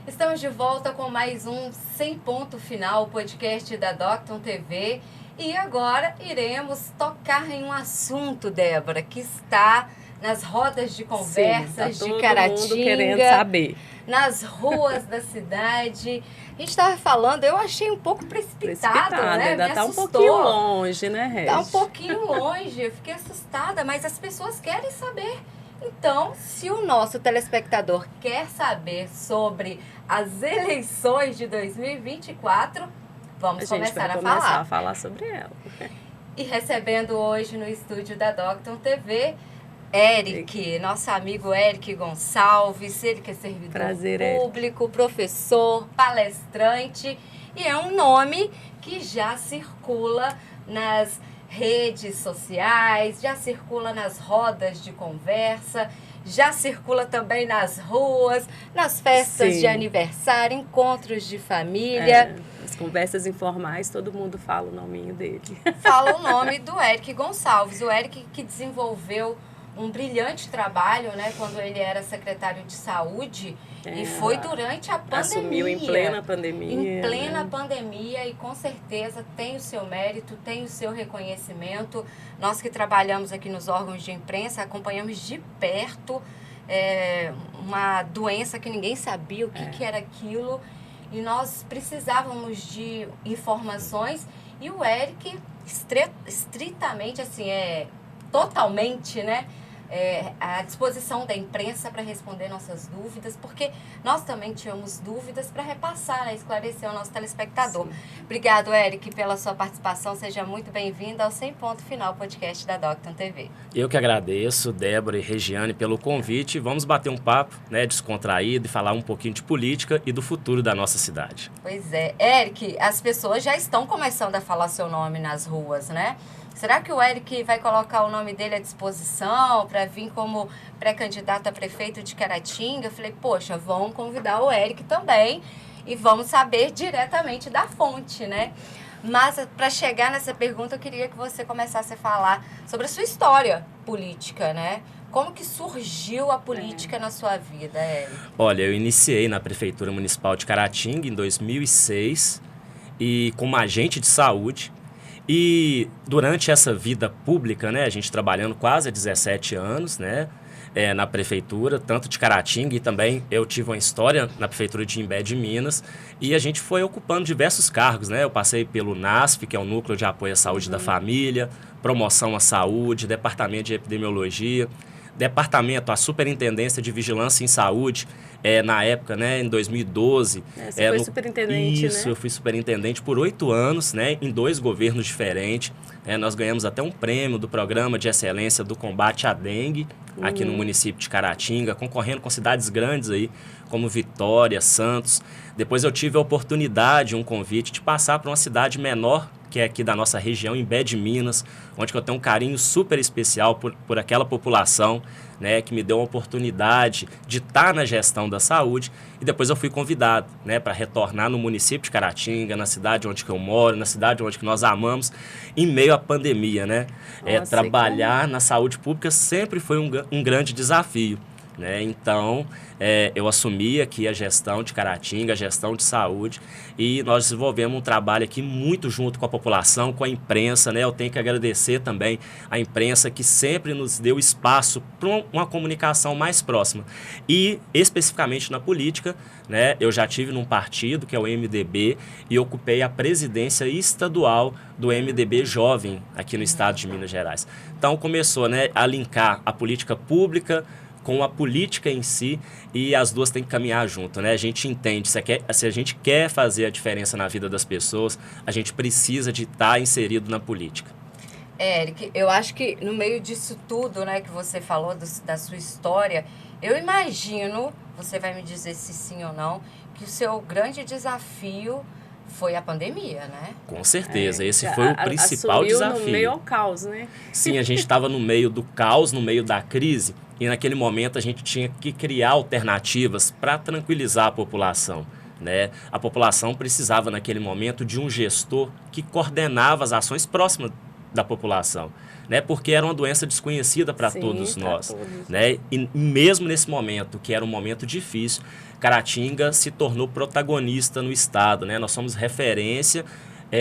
Estamos de volta com mais um Sem Ponto Final, podcast da Docton TV. E agora iremos tocar em um assunto, Débora, que está nas rodas de conversas de Caratinga, todo mundo querendo saber. Nas ruas da cidade. A gente estava falando, eu achei um pouco precipitado, né? Ainda está um assustou. pouquinho longe, né, Regi? Está um pouquinho longe, eu fiquei assustada, mas as pessoas querem saber. Então, se o nosso telespectador quer saber sobre as eleições de 2024, vamos começar a falar sobre ela. E recebendo hoje no estúdio da Docton TV, Eric, nosso amigo Eric Gonçalves, ele que é servidor público, professor, palestrante, e é um nome que já circula nas redes sociais, já circula nas rodas de conversa, já circula também nas ruas, nas festas de aniversário, encontros de família. As conversas informais, todo mundo fala o nominho dele. Fala o nome do Eric Gonçalves, o Eric que desenvolveu um brilhante trabalho, né, quando ele era secretário de saúde, e foi durante a pandemia. Assumiu em plena pandemia. Em plena pandemia, e com certeza tem o seu mérito, tem o seu reconhecimento. Nós que trabalhamos aqui nos órgãos de imprensa, acompanhamos de perto uma doença que ninguém sabia o que era aquilo, e nós precisávamos de informações, e o Eric, estritamente, assim, totalmente, né, à disposição da imprensa para responder nossas dúvidas, porque nós também tínhamos dúvidas para repassar, né, esclarecer o nosso telespectador. Sim. Obrigado, Eric, pela sua participação. Seja muito bem-vindo ao Sem Ponto Final podcast da Docton TV. Eu que agradeço, Débora e Regiane, pelo convite. Vamos bater um papo, né, descontraído, e falar um pouquinho de política e do futuro da nossa cidade. Pois é. Eric, as pessoas já estão começando a falar seu nome nas ruas, né? Será que o Eric vai colocar o nome dele à disposição para vir como pré-candidato a prefeito de Caratinga? Eu falei, poxa, vamos convidar o Eric também e vamos saber diretamente da fonte, né? Mas para chegar nessa pergunta, eu queria que você começasse a falar sobre a sua história política, né? Como que surgiu a política na sua vida, Eric? Olha, eu iniciei na Prefeitura Municipal de Caratinga em 2006 e como agente de saúde. E durante essa vida pública, né, a gente trabalhando quase há 17 anos, né, na prefeitura, tanto de Caratinga, e também eu tive uma história na prefeitura de Imbé de Minas, e a gente foi ocupando diversos cargos, né? Eu passei pelo NASF, que é o Núcleo de Apoio à Saúde da Família, Promoção à Saúde, Departamento de Epidemiologia, Departamento, a Superintendência de Vigilância em Saúde, na época, né, em 2012. Você foi superintendente, Isso, né? Eu fui superintendente por 8 anos, né, em 2 governos diferentes. Nós ganhamos até um prêmio do Programa de Excelência do Combate à Dengue, aqui no município de Caratinga, concorrendo com cidades grandes aí, como Vitória, Santos. Depois eu tive a oportunidade, um convite, de passar para uma cidade menor, que é aqui da nossa região, Imbé de Minas, onde eu tenho um carinho super especial por aquela população, né, que me deu a oportunidade de estar na gestão da saúde, e depois eu fui convidado, né, para retornar no município de Caratinga, na cidade onde que eu moro, na cidade onde que nós amamos, em meio à pandemia, né? Trabalhar na saúde pública sempre foi um grande desafio, né? Então, eu assumi aqui a gestão de Caratinga, a gestão de saúde, e nós desenvolvemos um trabalho aqui muito junto com a população, com a imprensa, né? Eu tenho que agradecer também a imprensa que sempre nos deu espaço para uma comunicação mais próxima. E, especificamente na política, né? Eu já tive num partido, que é o MDB, e ocupei a presidência estadual do MDB Jovem aqui no estado de Minas Gerais. Então, começou, né, a linkar a política pública com a política em si, e as duas têm que caminhar junto, né? A gente entende, se a gente quer fazer a diferença na vida das pessoas, a gente precisa de estar inserido na política. Eric, eu acho que no meio disso tudo, né, que você falou da sua história, eu imagino, você vai me dizer se sim ou não, que o seu grande desafio foi a pandemia, né? Com certeza, esse foi o principal desafio. No meio ao caos, né? Sim, a gente estava no meio do caos, no meio da crise, e naquele momento a gente tinha que criar alternativas para tranquilizar a população, né? A população precisava naquele momento de um gestor que coordenava as ações próximas da população, né? Porque era uma doença desconhecida para todos nós, todos. né? E mesmo nesse momento, que era um momento difícil, Caratinga se tornou protagonista no estado, né? Nós somos referência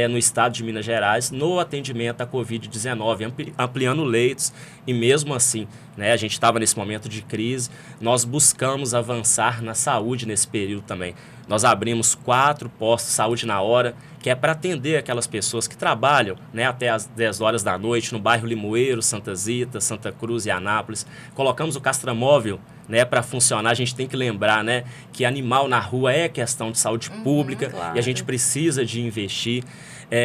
no estado de Minas Gerais no atendimento à Covid-19, ampliando leitos, e mesmo assim, né, a gente estava nesse momento de crise, nós buscamos avançar na saúde nesse período também. Nós abrimos 4 postos de saúde na hora, que é para atender aquelas pessoas que trabalham, né, até às 10 horas da noite no bairro Limoeiro, Santa Zita, Santa Cruz e Anápolis. Colocamos o castramóvel, né, para funcionar. A gente tem que lembrar, né, que animal na rua é questão de saúde pública, claro. E a gente precisa de investir.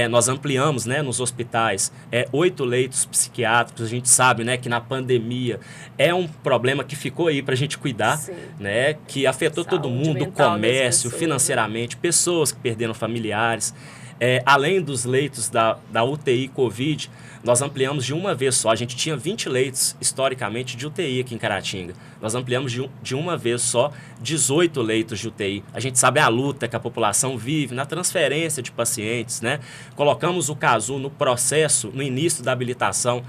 Nós ampliamos, né, nos hospitais 8 leitos psiquiátricos. A gente sabe, né, que na pandemia é um problema que ficou aí para a gente cuidar, né, que afetou todo mundo, o comércio, financeiramente, pessoas que perderam familiares. Além dos leitos da UTI Covid, nós ampliamos de uma vez só. A gente tinha 20 leitos, historicamente, de UTI aqui em Caratinga. Nós ampliamos de uma vez só 18 leitos de UTI. A gente sabe a luta que a população vive na transferência de pacientes, né? Colocamos o CASU no processo, no início da habilitação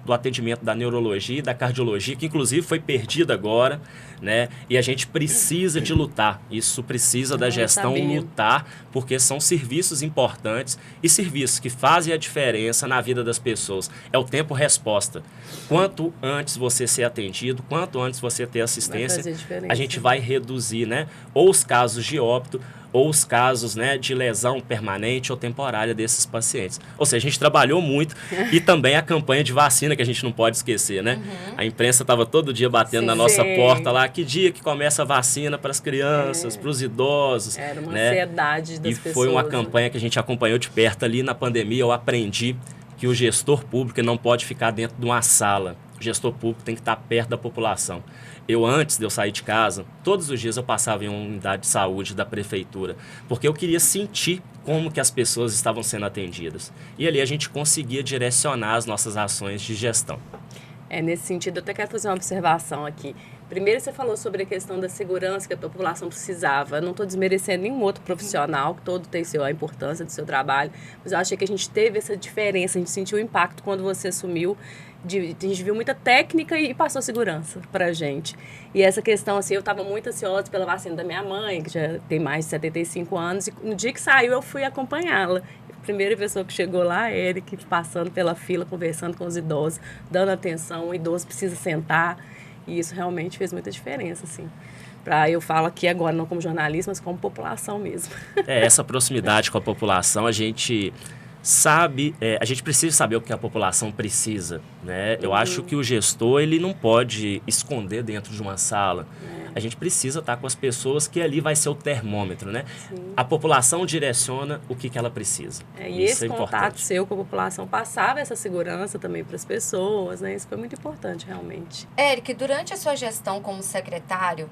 do atendimento da neurologia e da cardiologia, que inclusive foi perdida agora, né? E a gente precisa de lutar. Isso precisa da gestão lutar, porque são serviços importantes e serviços que fazem a diferença na vida das pessoas. É o tempo-resposta. Quanto antes você ser atendido, quanto antes você ter assistência, a gente vai reduzir, né, ou os casos de óbito, ou os casos, né, de lesão permanente ou temporária desses pacientes. Ou seja, a gente trabalhou muito e também a campanha de vacina, que a gente não pode esquecer, né? A imprensa estava todo dia batendo na nossa porta lá, que dia que começa a vacina para as crianças, para os idosos. Era uma né? ansiedade das pessoas. E foi uma campanha que a gente acompanhou de perto ali na pandemia. Eu aprendi que o gestor público não pode ficar dentro de uma sala. O gestor público tem que estar perto da população. Antes de eu sair de casa, todos os dias eu passava em uma unidade de saúde da prefeitura, porque eu queria sentir como que as pessoas estavam sendo atendidas. E ali a gente conseguia direcionar as nossas ações de gestão. Nesse sentido, eu até quero fazer uma observação aqui. Primeiro, você falou sobre a questão da segurança que a população precisava. Eu não estou desmerecendo nenhum outro profissional, que todo tem a importância do seu trabalho, mas eu achei que a gente teve essa diferença, a gente sentiu o impacto quando você assumiu. A gente viu muita técnica e passou segurança pra gente. E essa questão, assim, eu estava muito ansiosa pela vacina da minha mãe, que já tem mais de 75 anos, e no dia que saiu eu fui acompanhá-la. A primeira pessoa que chegou lá, Eric, passando pela fila, conversando com os idosos, dando atenção, o idoso precisa sentar, e isso realmente fez muita diferença, assim. Eu falo aqui agora, não como jornalista, mas como população mesmo. Essa proximidade com a população, a gente sabe, a gente precisa saber o que a população precisa, né? Eu acho que o gestor, ele não pode esconder dentro de uma sala. A gente precisa estar com as pessoas, que ali vai ser o termômetro, né? A população direciona o que ela precisa. E esse contato seu com a população passava essa segurança também para as pessoas, né? Isso foi muito importante, realmente. Eric, durante a sua gestão como secretário,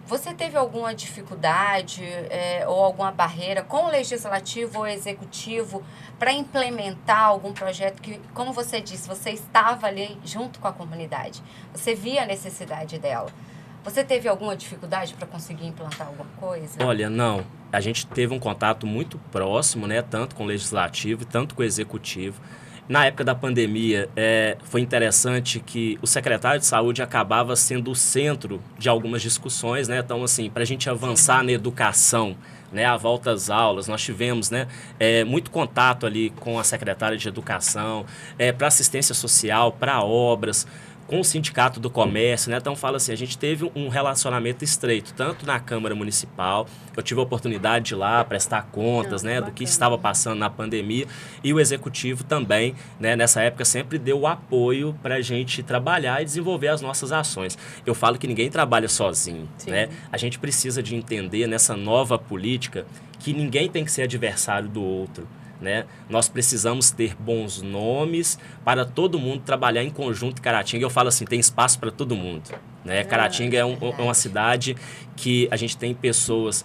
você teve alguma dificuldade ou alguma barreira com o legislativo ou executivo para implementar algum projeto que, como você disse, você estava ali junto com a comunidade, você via a necessidade dela? Você teve alguma dificuldade para conseguir implantar alguma coisa? Olha, não. A gente teve um contato muito próximo, né? Tanto com o legislativo, tanto com o executivo. Na época da pandemia, foi interessante que o secretário de saúde acabava sendo o centro de algumas discussões, né? Então, assim, para a gente avançar na educação, né, a volta às aulas, nós tivemos, né, muito contato ali com a secretária de educação, para assistência social, para obras, com o Sindicato do Comércio, né? Então, fala assim, a gente teve um relacionamento estreito, tanto na Câmara Municipal, eu tive a oportunidade de ir lá prestar contas, né, do que estava passando na pandemia, e o Executivo também, né, nessa época, sempre deu o apoio para a gente trabalhar e desenvolver as nossas ações. Eu falo que ninguém trabalha sozinho, né? A gente precisa de entender nessa nova política que ninguém tem que ser adversário do outro, né? Nós precisamos ter bons nomes para todo mundo trabalhar em conjunto. Caratinga, eu falo assim, tem espaço para todo mundo, né? Caratinga é uma cidade que a gente tem pessoas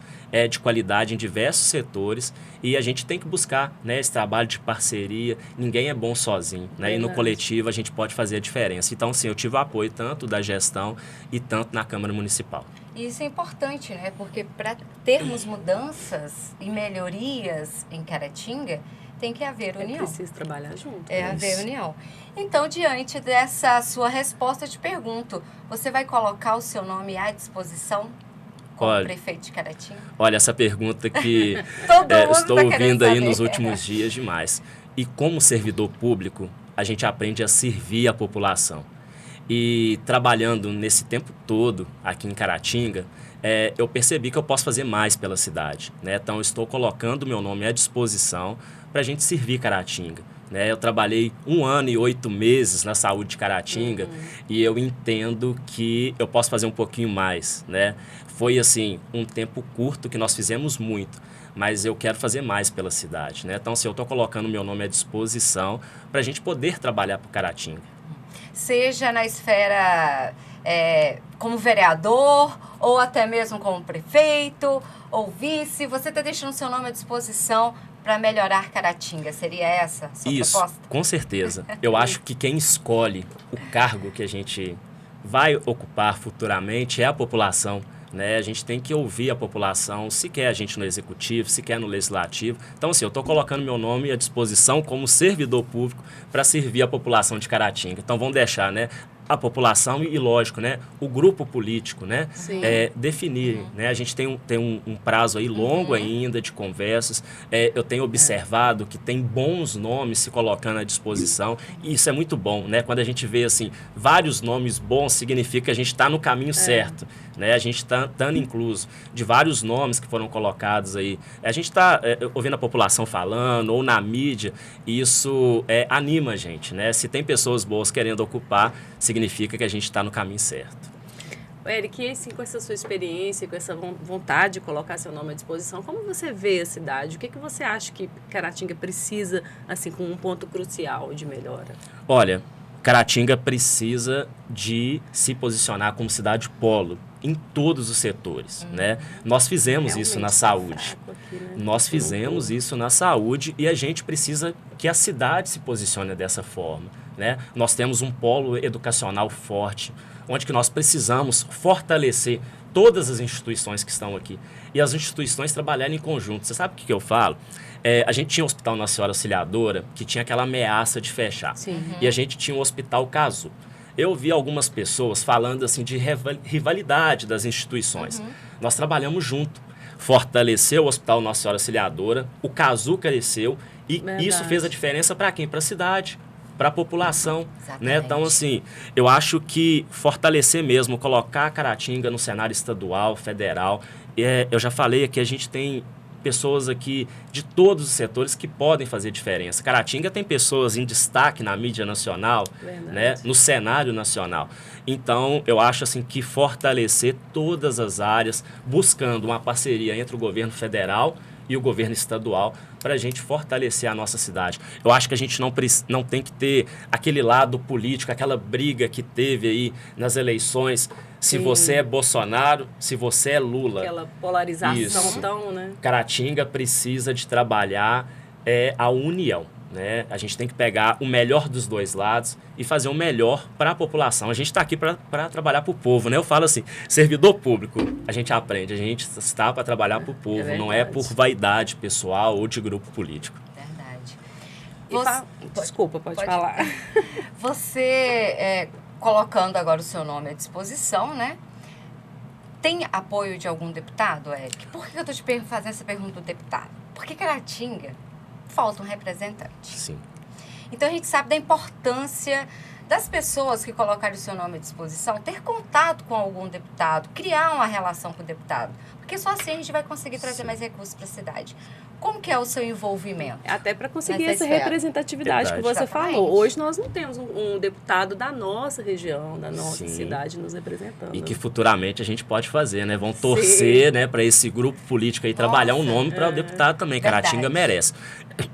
de qualidade em diversos setores, e a gente tem que buscar, né, esse trabalho de parceria. Ninguém é bom sozinho, né? E no coletivo a gente pode fazer a diferença. Então, sim, eu tive o apoio tanto da gestão e tanto na Câmara Municipal. E isso é importante, né? Porque para termos mudanças e melhorias em Caratinga, tem que haver união. É preciso trabalhar junto. Haver união. Então, diante dessa sua resposta, eu te pergunto, você vai colocar o seu nome à disposição como prefeito de Caratinga? Olha, essa pergunta que estou ouvindo aí nos últimos dias demais. E como servidor público, a gente aprende a servir a população. E trabalhando nesse tempo todo aqui em Caratinga, eu percebi que eu posso fazer mais pela cidade, né? Então, eu estou colocando meu nome à disposição para a gente servir Caratinga, né? Eu trabalhei 1 ano e 8 meses na saúde de Caratinga e eu entendo que eu posso fazer um pouquinho mais, né? Foi, assim, um tempo curto que nós fizemos muito, mas eu quero fazer mais pela cidade, né? Então, assim, eu estou colocando meu nome à disposição para a gente poder trabalhar para Caratinga. Seja na esfera como vereador, ou até mesmo como prefeito, ou vice, você está deixando seu nome à disposição para melhorar Caratinga. Seria essa a sua proposta? Com certeza. Eu acho que quem escolhe o cargo que a gente vai ocupar futuramente é a população, né? A gente tem que ouvir a população, se quer a gente no executivo, se quer no legislativo. Então, assim, eu estou colocando meu nome à disposição como servidor público para servir a população de Caratinga. Então, vamos deixar, né, a população e, lógico, né, o grupo político, né, definir, né? A gente tem um prazo aí longo ainda de conversas. Eu tenho observado que tem bons nomes se colocando à disposição e isso é muito bom, né? Quando a gente vê, assim, vários nomes bons, significa que a gente está no caminho certo, né? A gente está incluso de vários nomes que foram colocados aí. A gente está ouvindo a população falando ou na mídia e isso anima a gente, né? Se tem pessoas boas querendo ocupar, significa que a gente está no caminho certo. Eric, e assim, com essa sua experiência, com essa vontade de colocar seu nome à disposição, como você vê a cidade? O que você acha que Caratinga precisa, assim, com um ponto crucial de melhora? Olha, Caratinga precisa de se posicionar como cidade polo em todos os setores, né? Nós fizemos Realmente isso na saúde. Aqui, né? Nós fizemos isso na saúde e a gente precisa que a cidade se posicione dessa forma, né? Nós temos um polo educacional forte, onde que nós precisamos fortalecer todas as instituições que estão aqui. E as instituições trabalharem em conjunto. Você sabe o que eu falo? A gente tinha o Hospital Nossa Senhora Auxiliadora, que tinha aquela ameaça de fechar. E a gente tinha o Hospital Casu. Eu vi algumas pessoas falando assim de rivalidade das instituições. Nós trabalhamos junto. Fortaleceu o Hospital Nossa Senhora Auxiliadora, o Casu cresceu e isso fez a diferença para quem? Para a cidade, para a população, né? Então, assim, eu acho que fortalecer mesmo, colocar a Caratinga no cenário estadual, federal. Eu já falei aqui, a gente tem pessoas aqui de todos os setores que podem fazer diferença. Caratinga tem pessoas em destaque na mídia nacional, né, no cenário nacional. Então, eu acho assim que fortalecer todas as áreas, buscando uma parceria entre o governo federal e o governo estadual para a gente fortalecer a nossa cidade. Eu acho que a gente não tem que ter aquele lado político, aquela briga que teve aí nas eleições, se você é Bolsonaro, se você é Lula. Aquela polarização Isso. tão, né? Caratinga precisa de trabalhar a união, né? A gente tem que pegar o melhor dos dois lados e fazer o melhor para a população. A gente está aqui para trabalhar para o povo, né? Eu falo assim, servidor público, a gente aprende, a gente está para trabalhar para o povo, não é por vaidade pessoal ou de grupo político. Verdade. Desculpa, pode falar. Você, colocando agora o seu nome à disposição, né? Tem apoio de algum deputado, Eric? Por que eu estou te fazendo essa pergunta do deputado? Porque Caratinga falta um representante. Sim. Então, a gente sabe da importância das pessoas que colocarem o seu nome à disposição, ter contato com algum deputado, criar uma relação com o deputado. Porque só assim a gente vai conseguir trazer mais recursos para a cidade. Como que é o seu envolvimento? Até para conseguir essa representatividade que você falou. Hoje nós não temos um deputado da nossa região, da nossa cidade nos representando. E que futuramente a gente pode fazer, né? Vão torcer, né, para esse grupo político aí trabalhar um nome para o deputado também. Caratinga merece.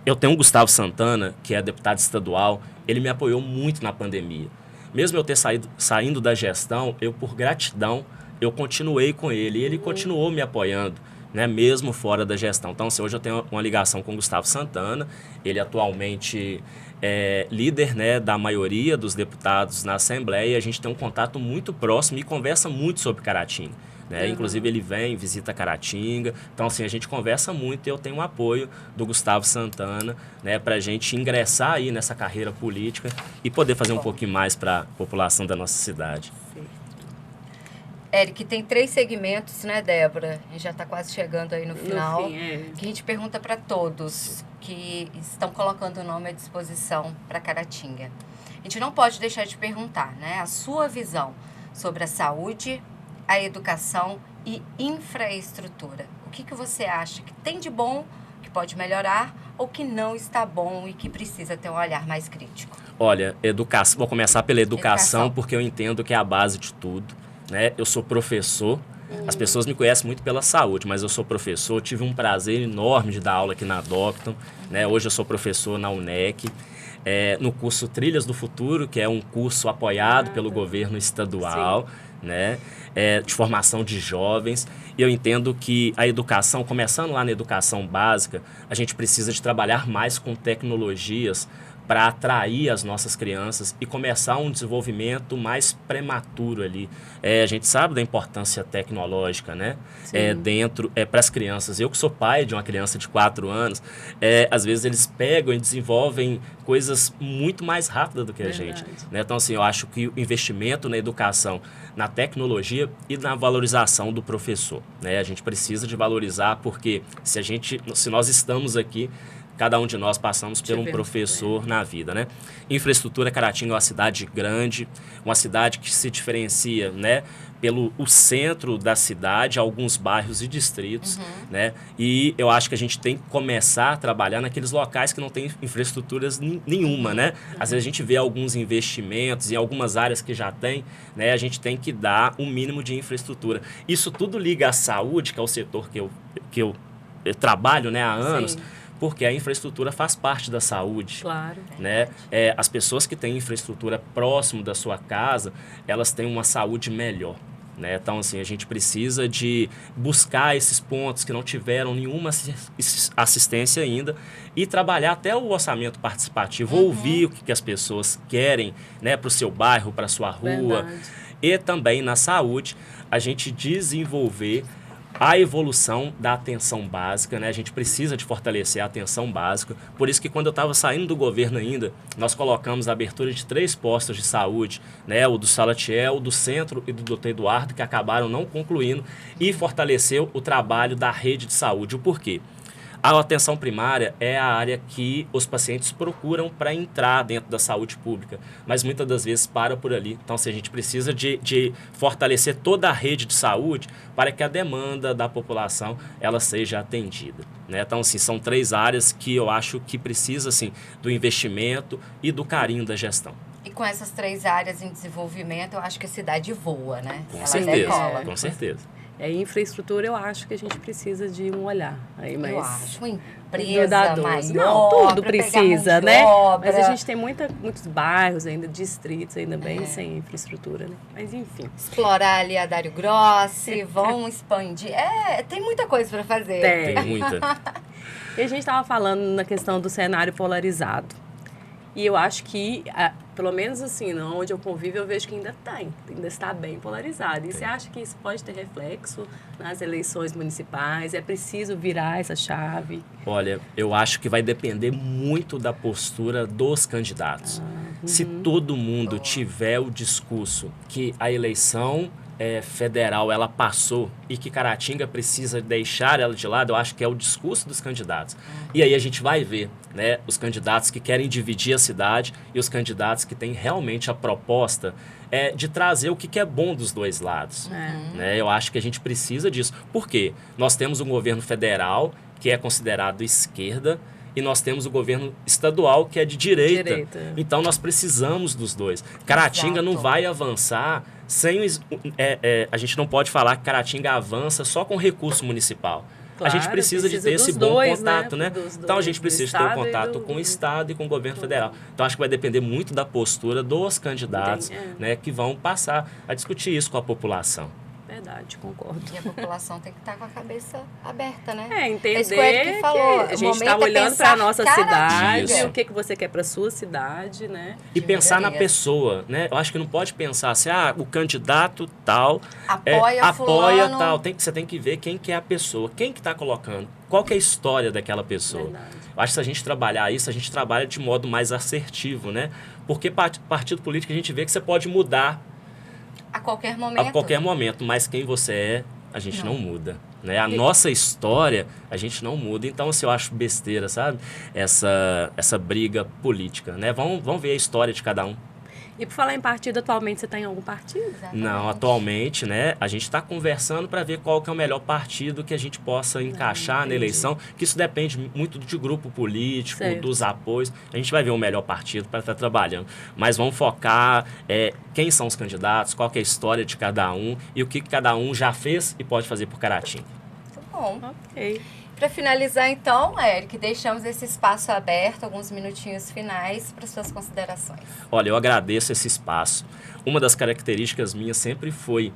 Eu tenho o Gustavo Santana, que é deputado estadual, ele me apoiou muito na pandemia. Mesmo eu ter saindo da gestão, eu, por gratidão, eu continuei com ele e ele continuou me apoiando, né, mesmo fora da gestão. Então, hoje eu tenho uma ligação com o Gustavo Santana, ele atualmente é líder, né, da maioria dos deputados na Assembleia, a gente tem um contato muito próximo e conversa muito sobre Caratinga. né? Inclusive ele vem, visita Caratinga. Então, assim, a gente conversa muito e eu tenho o apoio do Gustavo Santana, né, para a gente ingressar aí nessa carreira política e poder fazer um pouquinho mais para a população da nossa cidade. Éric, tem 3 segmentos, né, Débora? A gente já está quase chegando aí no final. Que a gente pergunta para todos que estão colocando o nome à disposição para Caratinga. A gente não pode deixar de perguntar, né, a sua visão sobre a saúde, a educação e infraestrutura. O que você acha que tem de bom, que pode melhorar, ou que não está bom e que precisa ter um olhar mais crítico? Olha, educação. Vou começar pela educação, porque eu entendo que é a base de tudo. Né? Eu sou professor, as pessoas me conhecem muito pela saúde, mas eu sou professor, tive um prazer enorme de dar aula aqui na Docton, né? Hoje eu sou professor na UNEC, no curso Trilhas do Futuro, que é um curso apoiado pelo governo estadual, né? De formação de jovens, e eu entendo que a educação, começando lá na educação básica, a gente precisa de trabalhar mais com tecnologias para atrair as nossas crianças e começar um desenvolvimento mais prematuro ali. A gente sabe da importância tecnológica, né? Para as crianças. Eu que sou pai de uma criança de 4 anos, às vezes eles pegam e desenvolvem coisas muito mais rápidas do que a gente. Né? Então, assim, eu acho que o investimento na educação, na tecnologia e na valorização do professor, né? A gente precisa de valorizar, porque se nós estamos aqui, cada um de nós passamos por um professor na vida, né? Infraestrutura, Caratinga é uma cidade grande, uma cidade que se diferencia, né, pelo o centro da cidade, alguns bairros e distritos, né? E eu acho que a gente tem que começar a trabalhar naqueles locais que não tem infraestruturas nenhuma, né? Às vezes a gente vê alguns investimentos em algumas áreas que já tem, né? A gente tem que dar um mínimo de infraestrutura. Isso tudo liga à saúde, que é o setor que eu trabalho, né, há anos. Porque a infraestrutura faz parte da saúde. Claro. Né? As pessoas que têm infraestrutura próximo da sua casa, elas têm uma saúde melhor. Né? Então, assim, a gente precisa de buscar esses pontos que não tiveram nenhuma assistência ainda e trabalhar até o orçamento participativo, ouvir o que as pessoas querem, né, para o seu bairro, para a sua rua. Verdade. E também na saúde, a gente desenvolver a evolução da atenção básica, né? A gente precisa de fortalecer a atenção básica. Por isso que quando eu estava saindo do governo ainda, nós colocamos a abertura de 3 postos de saúde, né? O do Salatiel, o do Centro e do Dr. Eduardo, que acabaram não concluindo, e fortaleceu o trabalho da rede de saúde. O porquê? A atenção primária é a área que os pacientes procuram para entrar dentro da saúde pública, mas muitas das vezes para por ali. Então, assim, a gente precisa de fortalecer toda a rede de saúde para que a demanda da população ela seja atendida. Né? Então, assim, são 3 áreas que eu acho que precisa, assim, do investimento e do carinho da gestão. E com essas 3 áreas em desenvolvimento, eu acho que a cidade voa, né? Com certeza, com certeza. Infraestrutura, eu acho que a gente precisa de um olhar. Aí, mas eu acho, uma empresa maior. Não, tudo precisa, né? Mas a gente tem muitos bairros ainda, distritos ainda bem sem infraestrutura, né? Mas enfim. Explorar ali a Dário Grossi, vão expandir. Tem muita coisa para fazer. Tem muita. E a gente estava falando na questão do cenário polarizado. E eu acho que, pelo menos assim, onde eu convivo, eu vejo que ainda está bem polarizado. E você acha que isso pode ter reflexo nas eleições municipais? É preciso virar essa chave? Olha, eu acho que vai depender muito da postura dos candidatos. Se todo mundo tiver o discurso que a eleição federal ela passou e que Caratinga precisa deixar ela de lado, eu acho que é o discurso dos candidatos. E aí a gente vai ver, né, os candidatos que querem dividir a cidade e os candidatos que têm realmente a proposta de trazer o que é bom dos dois lados. Né? Eu acho que a gente precisa disso. Por quê? Nós temos um governo federal que é considerado esquerda e nós temos o governo estadual que é de direita. Então nós precisamos dos dois. Caratinga não vai avançar sem... a gente não pode falar que Caratinga avança só com recurso municipal. Claro, a gente precisa de ter esse bom contato, né? Então a gente precisa ter o contato com o Estado e com o governo federal. Então acho que vai depender muito da postura dos candidatos, né, que vão passar a discutir isso com a população. Verdade, concordo. E a população tem que estar com a cabeça aberta, né? Entender que o Eric falou, que a gente está olhando para a nossa cidade, Isso. o que você quer para a sua cidade, né? E pensar na pessoa, né? Eu acho que não pode pensar assim, o candidato tal apoia tal. Você tem que ver quem que é a pessoa, quem que está colocando, qual que é a história daquela pessoa. Verdade. Eu acho que se a gente trabalhar isso, a gente trabalha de modo mais assertivo, né? Porque partido político a gente vê que você pode mudar a qualquer momento. A qualquer momento, mas quem você é, a gente não muda. Né? A nossa história, a gente não muda. Então, assim, eu acho besteira, sabe? Essa briga política, né? Vamos ver a história de cada um. E por falar em partido, atualmente você está em algum partido? Exatamente. Não, atualmente, né? A gente está conversando para ver qual que é o melhor partido que a gente possa encaixar na eleição, que isso depende muito de grupo político, certo, dos apoios. A gente vai ver o melhor partido para estar trabalhando. Mas vamos focar quem são os candidatos, qual que é a história de cada um e o que cada um já fez e pode fazer por Caratinga. Muito bom. Ok. Para finalizar, então, Eric, deixamos esse espaço aberto, alguns minutinhos finais para suas considerações. Olha, eu agradeço esse espaço. Uma das características minhas sempre foi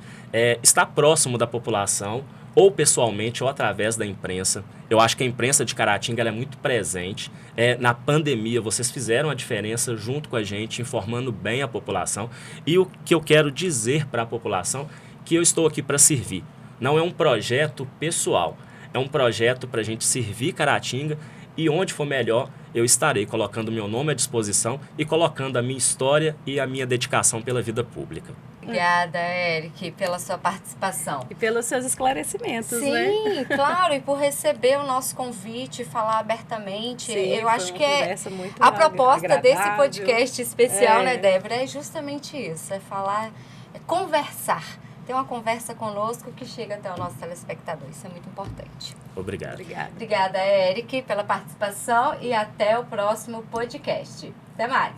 estar próximo da população, ou pessoalmente ou através da imprensa. Eu acho que a imprensa de Caratinga ela é muito presente. Na pandemia, vocês fizeram a diferença junto com a gente, informando bem a população. E o que eu quero dizer para a população, que eu estou aqui para servir. Não é um projeto pessoal. É um projeto para a gente servir Caratinga e onde for melhor, eu estarei colocando meu nome à disposição e colocando a minha história e a minha dedicação pela vida pública. Obrigada, Eric, pela sua participação. E pelos seus esclarecimentos, Sim, né? Sim, claro, e por receber o nosso convite, falar abertamente. Sim, eu acho que muito a proposta agradável desse podcast especial, né, Débora, é justamente isso, é falar, é conversar. Ter uma conversa conosco que chega até o nosso telespectador. Isso é muito importante. Obrigado. Obrigada, Eric, pela participação e até o próximo podcast. Até mais.